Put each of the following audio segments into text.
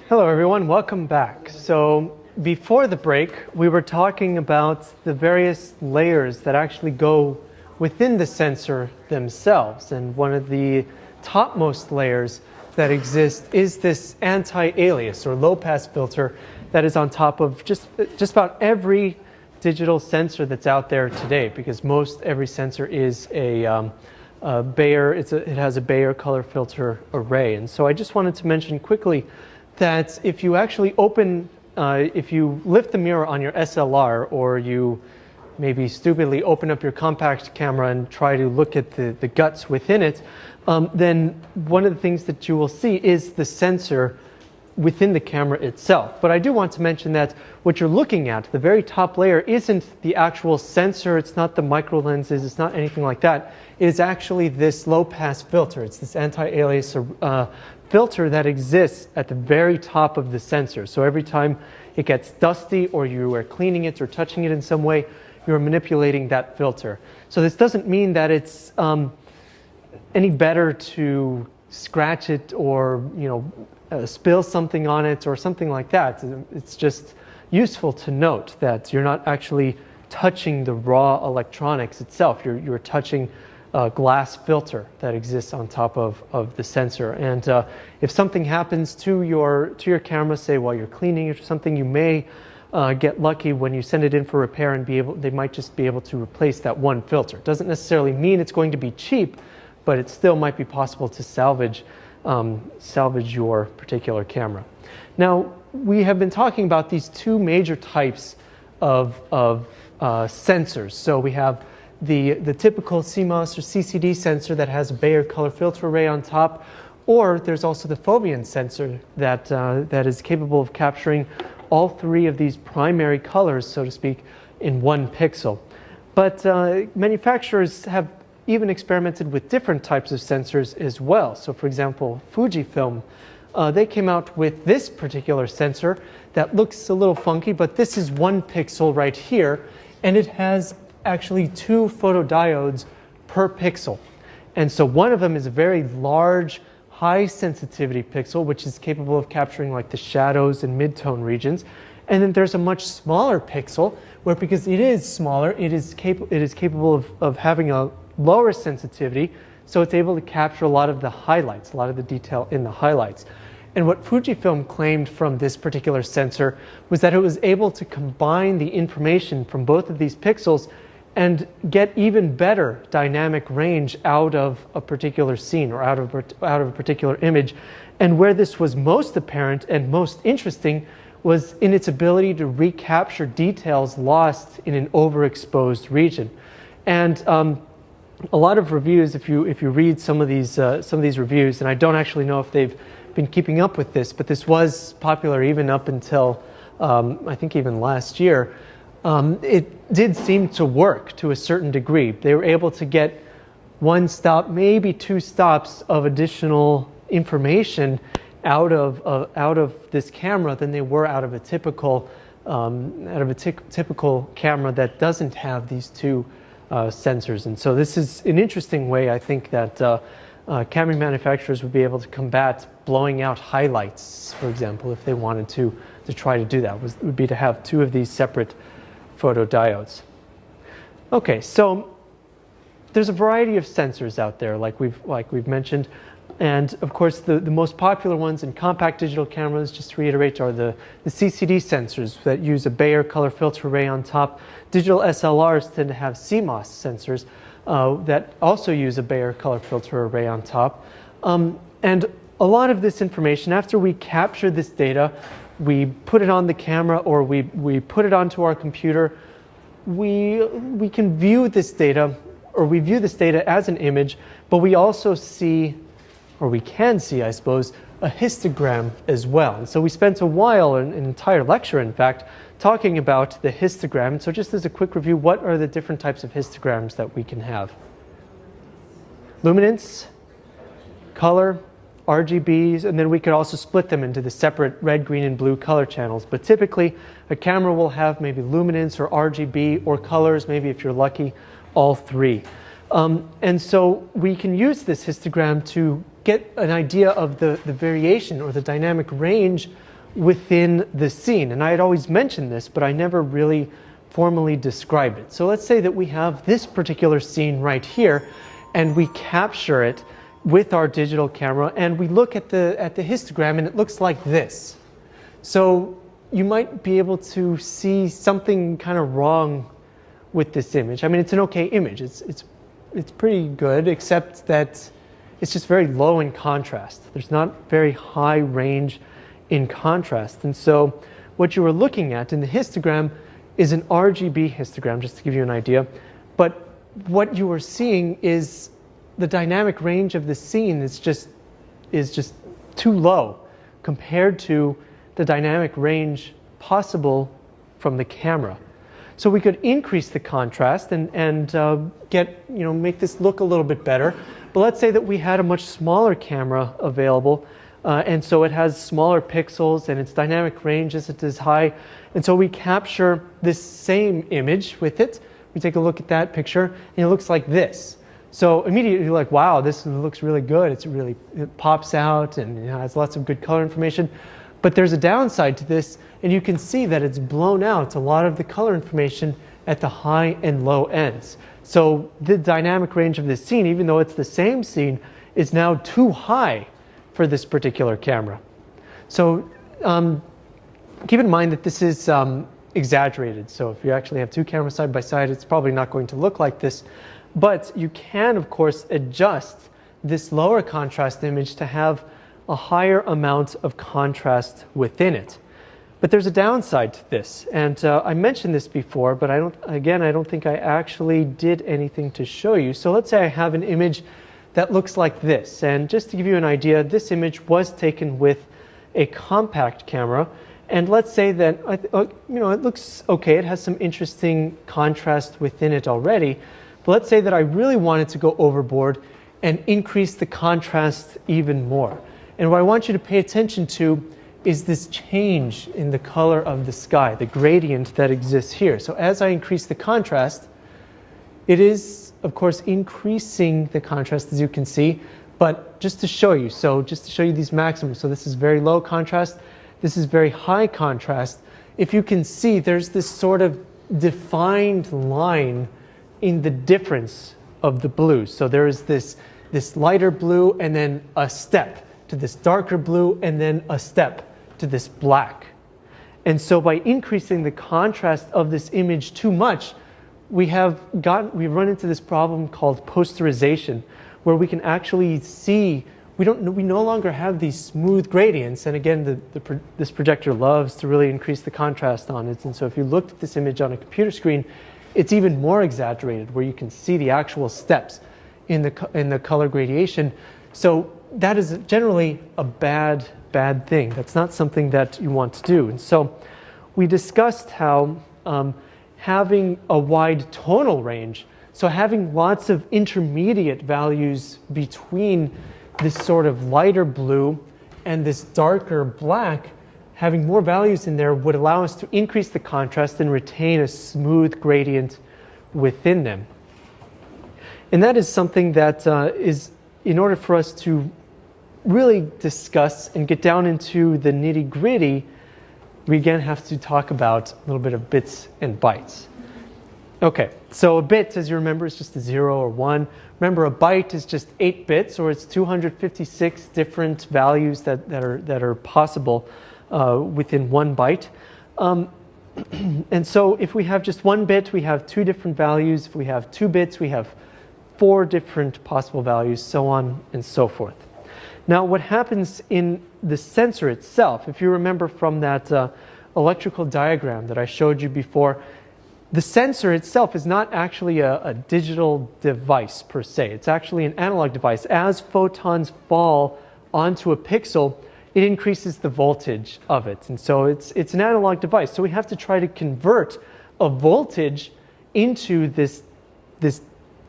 Hello everyone, welcome back. So before the break, we were talking about the various layers that actually go within the sensor themselves. And one of the topmost layers that exist is this anti-alias or low-pass filter that is on top of just about every digital sensor that's out there today, because most every sensor is a Bayer, it has a Bayer color filter array. And so I just wanted to mention quickly that if you actually if you lift the mirror on your SLR, or you maybe stupidly open up your compact camera and try to look at the guts within it, then one of the things that you will see is the sensor within the camera itself. But I do want to mention that what you're looking at, the very top layer, isn't the actual sensor, it's not the micro lenses, it's not anything like that. It is actually this low-pass filter. It's this anti-alias filter that exists at the very top of the sensor. So every time it gets dusty, or you are cleaning it or touching it in some way, you're manipulating that filter. So this doesn't mean that it's any better to scratch it or spill something on it or something like that. It's just useful to note that you're not actually touching the raw electronics itself. You're touching a glass filter that exists on top of the sensor. And if something happens to your camera, say while you're cleaning it or something, you may get lucky when you send it in for repair and they might just be able to replace that one filter. It doesn't necessarily mean it's going to be cheap, but it still might be possible to salvage your particular camera. Now, we have been talking about these two major types of sensors. So we have the typical CMOS or CCD sensor that has a Bayer color filter array on top, or there's also the foveon sensor that is capable of capturing all three of these primary colors, so to speak, in one pixel. But manufacturers have even experimented with different types of sensors as well. So for example, Fujifilm, they came out with this particular sensor that looks a little funky, but this is 1 pixel right here, and it has actually 2 photodiodes per pixel. And so one of them is a very large, high sensitivity pixel, which is capable of capturing like the shadows and mid-tone regions. And then there's a much smaller pixel where, because it is smaller, it is capable of having a lower sensitivity, so it's able to capture a lot of the highlights, a lot of the detail in the highlights. And what Fujifilm claimed from this particular sensor was that it was able to combine the information from both of these pixels and get even better dynamic range out of a particular scene or out of a particular image. And where this was most apparent and most interesting was in its ability to recapture details lost in an overexposed region. And a lot of reviews, if you read some of these reviews, and I don't actually know if they've been keeping up with this, but this was popular even up until I think even last year. It did seem to work to a certain degree. They were able to get 1 stop, maybe 2 stops of additional information out of this camera than they were out of a typical camera that doesn't have these 2 sensors. And so this is an interesting way, I think, that camera manufacturers would be able to combat blowing out highlights, for example, if they wanted to try to do that, would be to have 2 of these separate photodiodes. Okay, so there's a variety of sensors out there, like we've mentioned, and of course the most popular ones in compact digital cameras, just to reiterate, are the CCD sensors that use a Bayer color filter array on top. Digital SLRs tend to have CMOS sensors that also use a Bayer color filter array on top. And a lot of this information, after we capture this data, we put it on the camera, or we put it onto our computer, we can view this data, or we view this data as an image, but we also see, or we can see, I suppose, a histogram as well. And so we spent a while, an entire lecture in fact, talking about the histogram. So just as a quick review, what are the different types of histograms that we can have? Luminance, color, RGBs, and then we could also split them into the separate red, green, and blue color channels. But typically, a camera will have maybe luminance or RGB or colors, maybe if you're lucky, all 3. And so we can use this histogram to get an idea of the variation or the dynamic range within the scene. And I had always mentioned this, but I never really formally described it. So let's say that we have this particular scene right here, and we capture it with our digital camera, and we look at the histogram, and it looks like this. So you might be able to see something kind of wrong with this image. I mean, it's an okay image. It's pretty good, except that it's just very low in contrast. There's not very high range in contrast. And so what you were looking at in the histogram is an RGB histogram, just to give you an idea. But what you are seeing is the dynamic range of the scene is just too low compared to the dynamic range possible from the camera. So we could increase the contrast and make this look a little bit better. But let's say that we had a much smaller camera available, and so it has smaller pixels and its dynamic range isn't as high. And so we capture this same image with it. We take a look at that picture, and it looks like this. So immediately you're like, wow, this looks really good. It pops out and has lots of good color information. But there's a downside to this, and you can see that it's blown out a lot of the color information at the high and low ends. So the dynamic range of this scene, even though it's the same scene, is now too high for this particular camera. So keep in mind that this is exaggerated. So if you actually have two cameras side by side, it's probably not going to look like this. But you can, of course, adjust this lower contrast image to have a higher amount of contrast within it. But there's a downside to this, and I mentioned this before, but I don't think I actually did anything to show you. So let's say I have an image that looks like this, and just to give you an idea, this image was taken with a compact camera, and let's say that it looks okay. It has some interesting contrast within it already, but let's say that I really wanted to go overboard and increase the contrast even more. And what I want you to pay attention to is this change in the color of the sky, the gradient that exists here. So as I increase the contrast, it is, of course, increasing the contrast, as you can see. But just to show you, these maximums. So this is very low contrast. This is very high contrast. If you can see, there's this sort of defined line in the difference of the blues. So there is this lighter blue and then a step to this darker blue and then a step to this black. And so by increasing the contrast of this image too much, we've run into this problem called posterization, where we can actually see, we no longer have these smooth gradients. And again, this projector loves to really increase the contrast on it. And so if you looked at this image on a computer screen, it's even more exaggerated, where you can see the actual steps in the color gradation. So that is generally a bad thing. That's not something that you want to do. And so we discussed how having a wide tonal range, so having lots of intermediate values between this sort of lighter blue and this darker black, having more values in there would allow us to increase the contrast and retain a smooth gradient within them. And that is something that is, in order for us to really discuss and get down into the nitty-gritty, we again have to talk about a little bit of bits and bytes. Okay, so a bit, as you remember, is just a 0 or 1. Remember, a byte is just 8 bits, or it's 256 different values that are possible within 1 byte. And so if we have just 1 bit, we have 2 different values. If we have 2 bits, we have 4 different possible values, so on and so forth. Now, what happens in the sensor itself, if you remember from that electrical diagram that I showed you before, the sensor itself is not actually a digital device per se. It's actually an analog device. As photons fall onto a pixel, it increases the voltage of it. And so it's an analog device. So we have to try to convert a voltage into this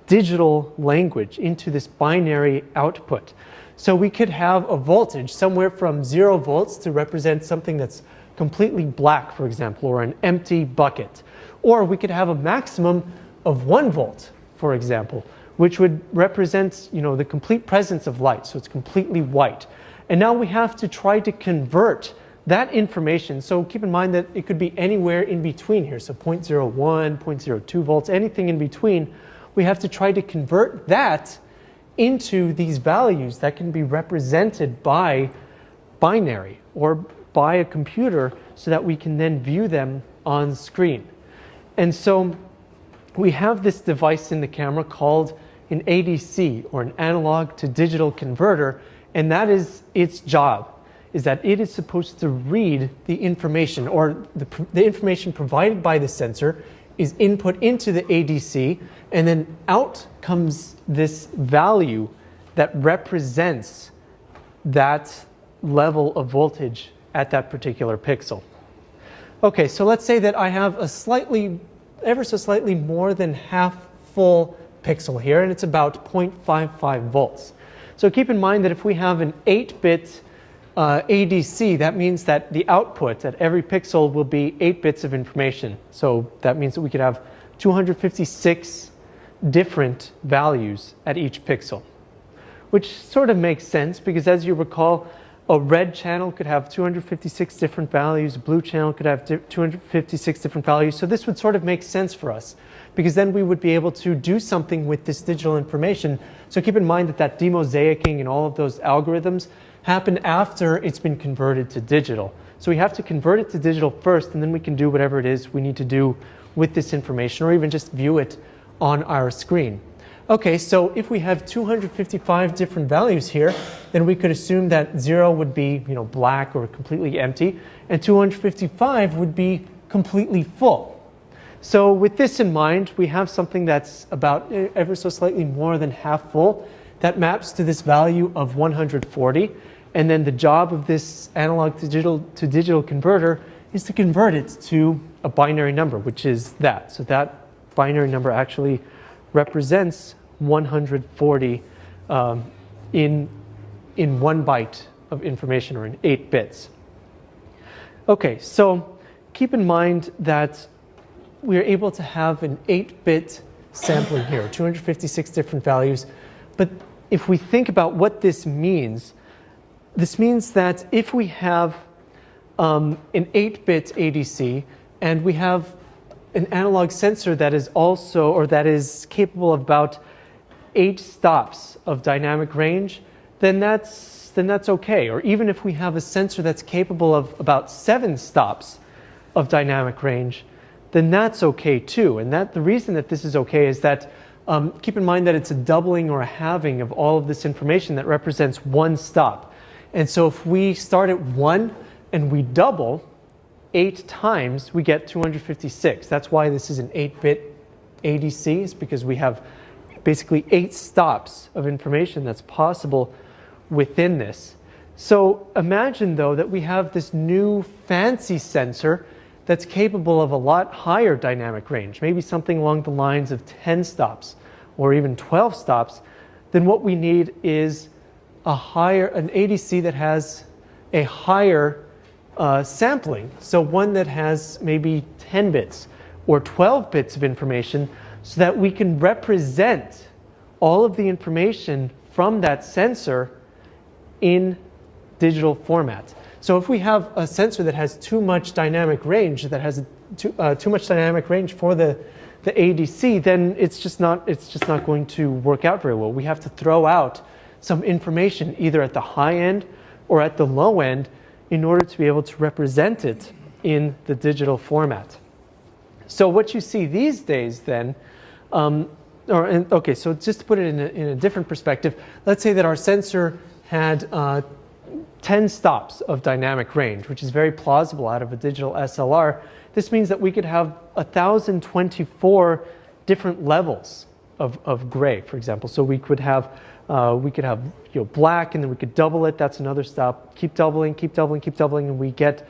digital language, into this binary output. So we could have a voltage somewhere from 0 volts to represent something that's completely black, for example, or an empty bucket. Or we could have a maximum of 1 volt, for example, which would represent, the complete presence of light. So it's completely white. And now we have to try to convert that information, so keep in mind that it could be anywhere in between here, so 0.01, 0.02 volts, anything in between, we have to try to convert that into these values that can be represented by binary or by a computer so that we can then view them on screen. And so we have this device in the camera called an ADC, or an analog to digital converter, and that is its job, is that it is supposed to read the information, or the information provided by the sensor is input into the ADC, and then out comes this value that represents that level of voltage at that particular pixel. Okay, so let's say that I have a ever so slightly more than half full pixel here, and it's about 0.55 volts. So keep in mind that if we have an 8-bit ADC, that means that the output at every pixel will be 8 bits of information. So that means that we could have 256 different values at each pixel, which sort of makes sense because, as you recall, a red channel could have 256 different values, a blue channel could have 256 different values. So this would sort of make sense for us because then we would be able to do something with this digital information. So keep in mind that that demosaicing and all of those algorithms happen after it's been converted to digital. So we have to convert it to digital first, and then we can do whatever it is we need to do with this information, or even just view it on our screen. Okay, so if we have 255 different values here, then we could assume that 0 would be, black or completely empty, and 255 would be completely full. So with this in mind, we have something that's about ever so slightly more than half full. That maps to this value of 140. And then the job of this analog to digital converter is to convert it to a binary number, which is that. So that binary number actually represents 140 in 1 byte of information, or in 8 bits. Okay, so keep in mind that we're able to have an 8-bit sampling here, 256 different values. But if we think about what this means that if we have an 8-bit ADC and we have an analog sensor that is also, or that is capable of about 8 stops of dynamic range, then that's okay. Or even if we have a sensor that's capable of about 7 stops of dynamic range, then that's okay too. And the reason that this is okay is that keep in mind that it's a doubling or a halving of all of this information that represents 1 stop. And so if we start at 1 and we double 8 times, we get 256. That's why this is an 8-bit ADC, is because we have basically 8 stops of information that's possible within this. So imagine, though, that we have this new fancy sensor that's capable of a lot higher dynamic range, maybe something along the lines of 10 stops or even 12 stops. Then what we need is an ADC that has a higher sampling, so one that has maybe 10 bits or 12 bits of information, so that we can represent all of the information from that sensor in digital format. So if we have a sensor that has too much dynamic range, that has too much dynamic range for the ADC, then it's just not going to work out very well. We have to throw out some information either at the high end or at the low end in order to be able to represent it in the digital format. So what you see these days then, okay, so just to put it in a different perspective, let's say that our sensor had 10 stops of dynamic range, which is very plausible out of a digital SLR. This means that we could have 1,024 different levels of gray, for example. So we could have black, and then we could double it. That's another stop. Keep doubling, and we get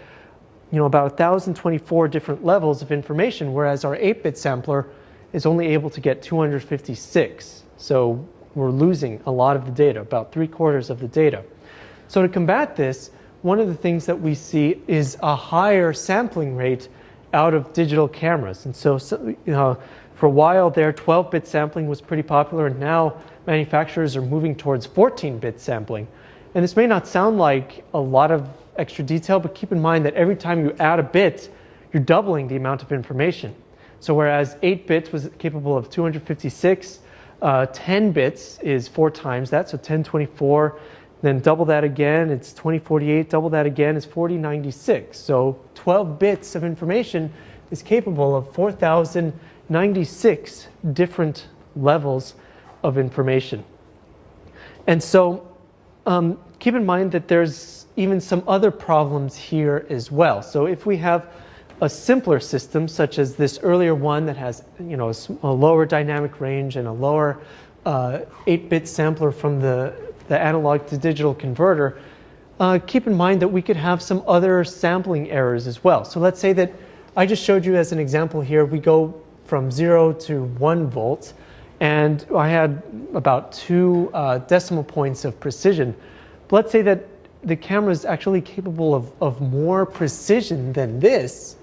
about 1,024 different levels of information, whereas our 8-bit sampler is only able to get 256. So we're losing a lot of the data, about 3/4 of the data. So to combat this, one of the things that we see is a higher sampling rate out of digital cameras. And so for a while there, 12-bit sampling was pretty popular, and now manufacturers are moving towards 14-bit sampling. And this may not sound like a lot of extra detail, but keep in mind that every time you add a bit, you're doubling the amount of information. So whereas 8 bits was capable of 256, 10 bits is 4 times that, so 1024. Then double that again, it's 2048. Double that again is 4096. So 12 bits of information is capable of 4096 different levels of information. And so keep in mind that there's even some other problems here as well. So if we have a simpler system, such as this earlier one that has a lower dynamic range and a lower 8-bit sampler from the analog to digital converter, keep in mind that we could have some other sampling errors as well. So let's say that I just showed you as an example here, we go from 0 to 1 volt, and I had about 2 decimal points of precision. But let's say that the camera is actually capable of more precision than this.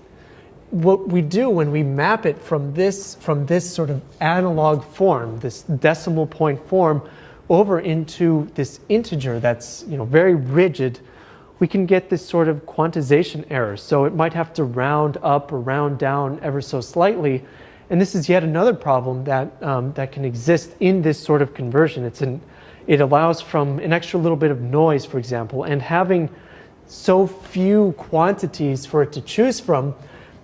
What we do when we map it from this sort of analog form, this decimal point form, over into this integer that's very rigid, we can get this sort of quantization error. So it might have to round up or round down ever so slightly. And this is yet another problem that, that can exist in this sort of conversion. It allows from an extra little bit of noise, for example, and having so few quantities for it to choose from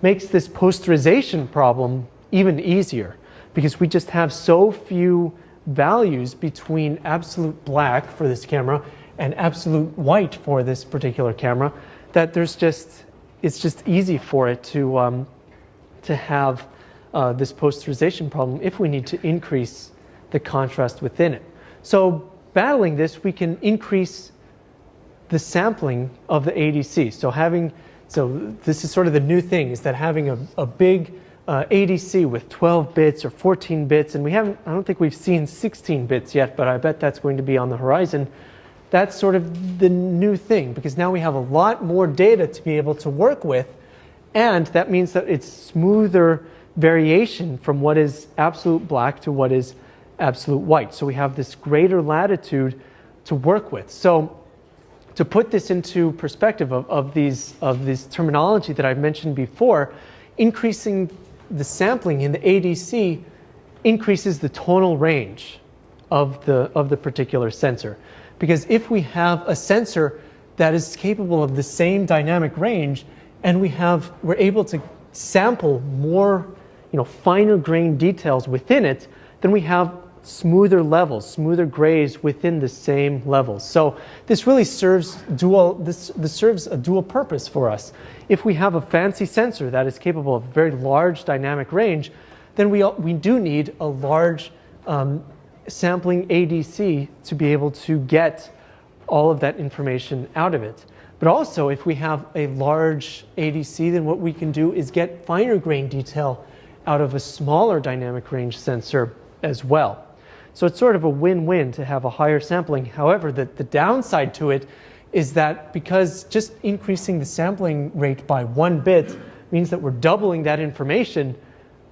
makes this posterization problem even easier, because we just have so few values between absolute black for this camera and absolute white for this particular camera that it's just easy for it to have this posterization problem if we need to increase the contrast within it. So battling this, we can increase the sampling of the ADC. So this is sort of the new thing, is that having a big ADC with 12 bits or 14 bits, and I don't think we've seen 16 bits yet, but I bet that's going to be on the horizon. That's sort of the new thing, because now we have a lot more data to be able to work with, and that means that it's smoother variation from what is absolute black to what is absolute white. So we have this greater latitude to work with. So to put this into perspective of this terminology that I've mentioned before, increasing the sampling in the ADC increases the tonal range of the particular sensor. Because if we have a sensor that is capable of the same dynamic range, and we're able to sample more finer grained details within it, then we have smoother levels, smoother grays within the same levels. So this really serves serves a dual purpose for us. If we have a fancy sensor that is capable of very large dynamic range, then we do need a large sampling ADC to be able to get all of that information out of it. But also, if we have a large ADC, then what we can do is get finer grain detail out of a smaller dynamic range sensor as well. So it's sort of a win-win to have a higher sampling. However, the downside to it is that because just increasing the sampling rate by 1 bit means that we're doubling that information,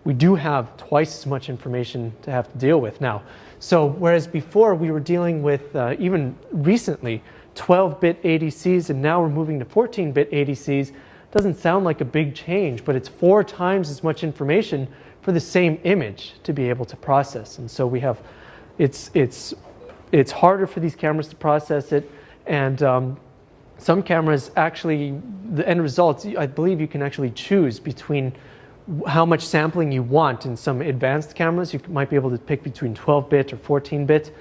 we do have twice as much information to have to deal with now. So whereas before we were dealing with, even recently, 12-bit ADCs, and now we're moving to 14-bit ADCs, doesn't sound like a big change, but it's 4 times as much information for the same image to be able to process. And so we have, it's harder for these cameras to process it, and some cameras actually, the end results, I believe you can actually choose between how much sampling you want. In some advanced cameras, you might be able to pick between 12-bit or 14-bit.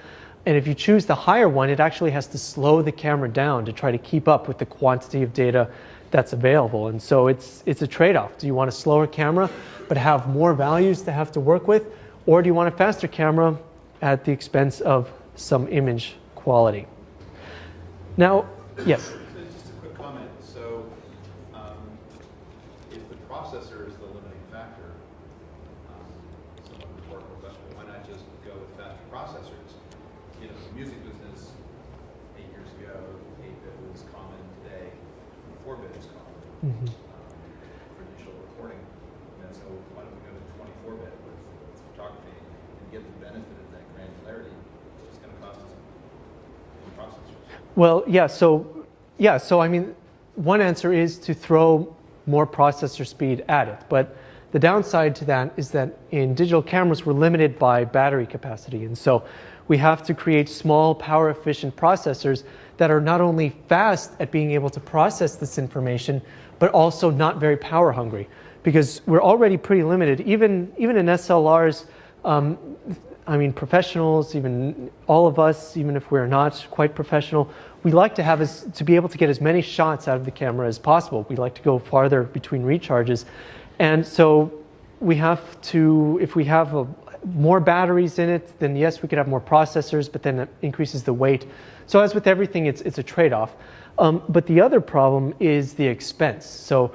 And if you choose the higher one, it actually has to slow the camera down to try to keep up with the quantity of data that's available. And so it's a trade-off. Do you want a slower camera but have more values to have to work with? Or do you want a faster camera at the expense of some image quality? Now, yes? So just a quick comment. So if the processor is the limiting factor, someone would work with us, why not just go with faster processors? The music business 8 years ago, 8-bit was common. Today, 4-bit is common for digital recording. So why don't we go to 24-bit with photography and get the benefit of that granularity? It's just going to cost us more processors. Well, so I mean, one answer is to throw more processor speed at it. But the downside to that is that in digital cameras, we're limited by battery capacity. And so we have to create small, power-efficient processors that are not only fast at being able to process this information, but also not very power hungry. Because we're already pretty limited, even in SLRs, I mean, professionals, even all of us, even if we're not quite professional, we like to be able to get as many shots out of the camera as possible. We like to go farther between recharges. And so we have to, if we have more batteries in it, then yes, we could have more processors, but then it increases the weight. So as with everything, it's a trade-off. But the other problem is the expense. So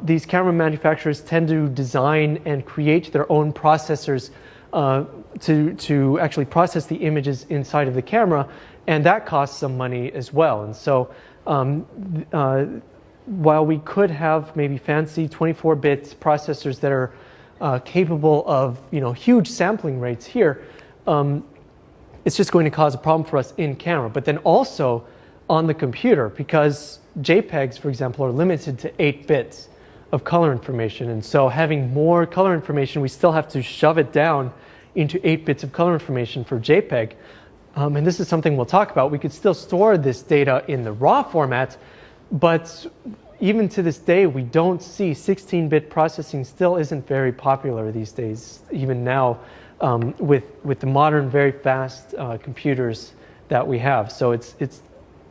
these camera manufacturers tend to design and create their own processors to actually process the images inside of the camera, and that costs some money as well. And so while we could have maybe fancy 24-bit processors that are capable of huge sampling rates here, it's just going to cause a problem for us in camera. But then also on the computer, because JPEGs, for example, are limited to 8 bits of color information. And so having more color information, we still have to shove it down into 8 bits of color information for JPEG. And this is something we'll talk about. We could still store this data in the raw format, but even to this day, we don't see 16-bit processing still isn't very popular these days, even now with the modern, very fast computers that we have. So it's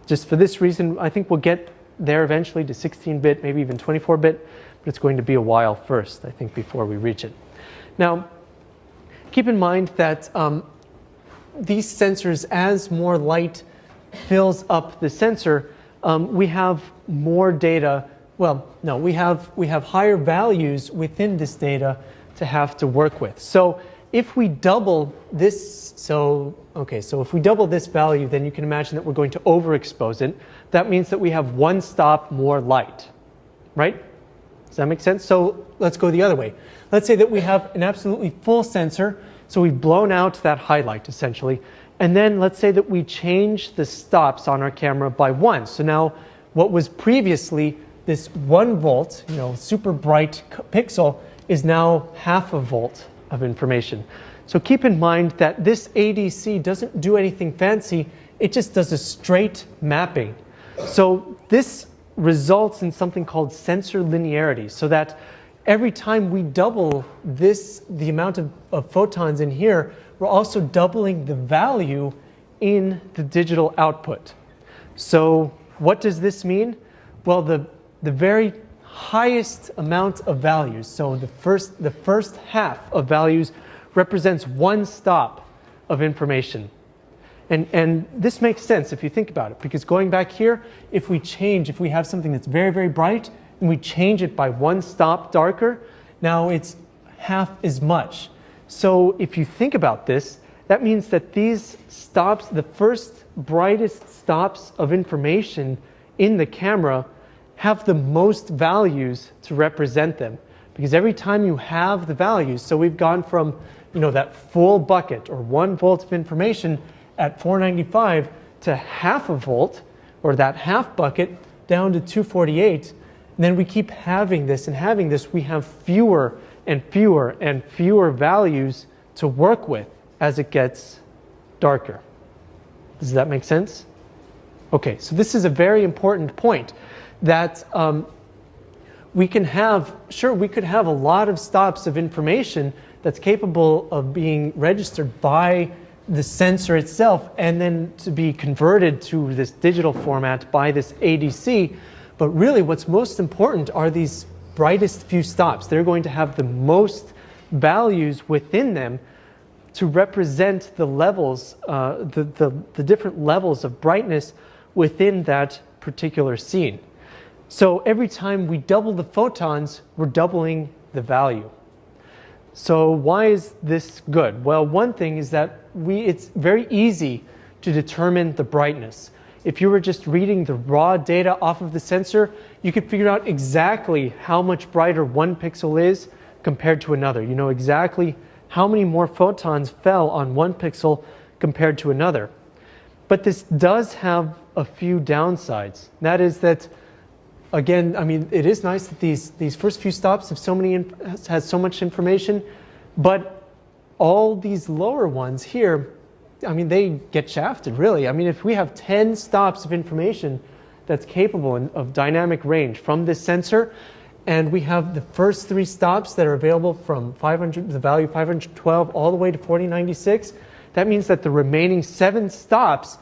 just for this reason, I think we'll get there eventually to 16-bit, maybe even 24-bit, but it's going to be a while first, I think, before we reach it. Now, keep in mind that these sensors, as more light fills up the sensor, we have more data. Well, no, we have higher values within this data to have to work with. So if we double this, so if we double this value, then you can imagine that we're going to overexpose it. That means that we have one stop more light, right? Does that make sense? So let's go the other way. Let's say that we have an absolutely full sensor, so we've blown out that highlight essentially, and then let's say that we change the stops on our camera by 1. So now what was previously this 1 volt, super bright pixel, is now half a volt of information. So keep in mind that this ADC doesn't do anything fancy, it just does a straight mapping. So this results in something called sensor linearity, so that every time we double the amount of photons in here, we're also doubling the value in the digital output. So what does this mean? Well, the very highest amount of values, so the first half of values represents 1 stop of information. And this makes sense if you think about it, because going back here, if we have something that's very, very bright, and we change it by 1 stop darker, now it's half as much. So if you think about this, that means that these stops, the first brightest stops of information in the camera, have the most values to represent them. Because every time you have the values, so we've gone from that full bucket or 1 volt of information at 495 to half a volt, or that half bucket, down to 248. And then we keep having this and having this, we have fewer and fewer and fewer values to work with as it gets darker. Does that make sense? Okay, so this is a very important point, that we could have a lot of stops of information that's capable of being registered by the sensor itself and then to be converted to this digital format by this ADC. But really what's most important are these brightest few stops. They're going to have the most values within them to represent the levels, the different levels of brightness within that particular scene. So every time we double the photons, we're doubling the value. So why is this good? Well, one thing is that it's very easy to determine the brightness. If you were just reading the raw data off of the sensor, you could figure out exactly how much brighter 1 pixel is compared to another. You know exactly how many more photons fell on 1 pixel compared to another. But this does have a few downsides. That is that again, I mean, it is nice that these first few stops have has so much information, but all these lower ones here, I mean, they get shafted, really. I mean, if we have 10 stops of information that's capable of dynamic range from this sensor, and we have the first 3 stops that are available from the value 512 all the way to 4096, that means that the remaining 7 stops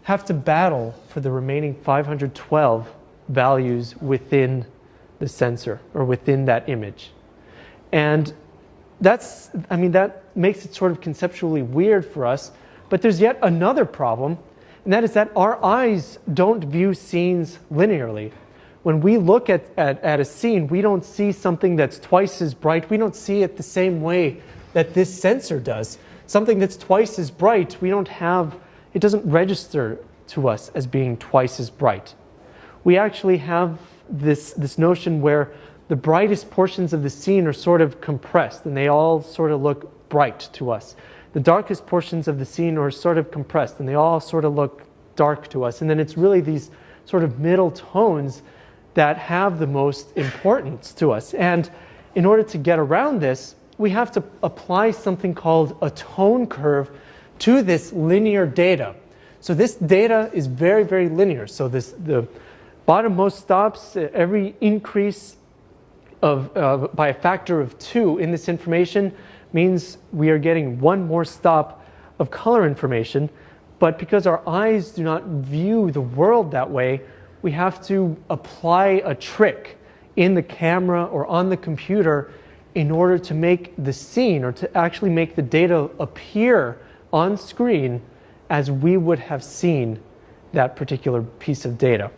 have to battle for the remaining 512 values within the sensor or within that image. And that's, I mean, that makes it sort of conceptually weird for us. But there's yet another problem, and that is that our eyes don't view scenes linearly. When we look at a scene, we don't see something that's twice as bright. We don't see it the same way that this sensor does. Something that's twice as bright, we don't have, it doesn't register to us as being twice as bright. We actually have this notion where the brightest portions of the scene are sort of compressed, and they all sort of look bright to us. The darkest portions of the scene are sort of compressed, and they all sort of look dark to us. And then it's really these sort of middle tones that have the most importance to us. And in order to get around this, we have to apply something called a tone curve to this linear data. So this data is very, very linear. So the bottommost stops, every increase by a factor of 2 in this information means we are getting 1 more stop of color information. But because our eyes do not view the world that way, we have to apply a trick in the camera or on the computer in order to make the scene, or to actually make the data appear on screen as we would have seen that particular piece of data.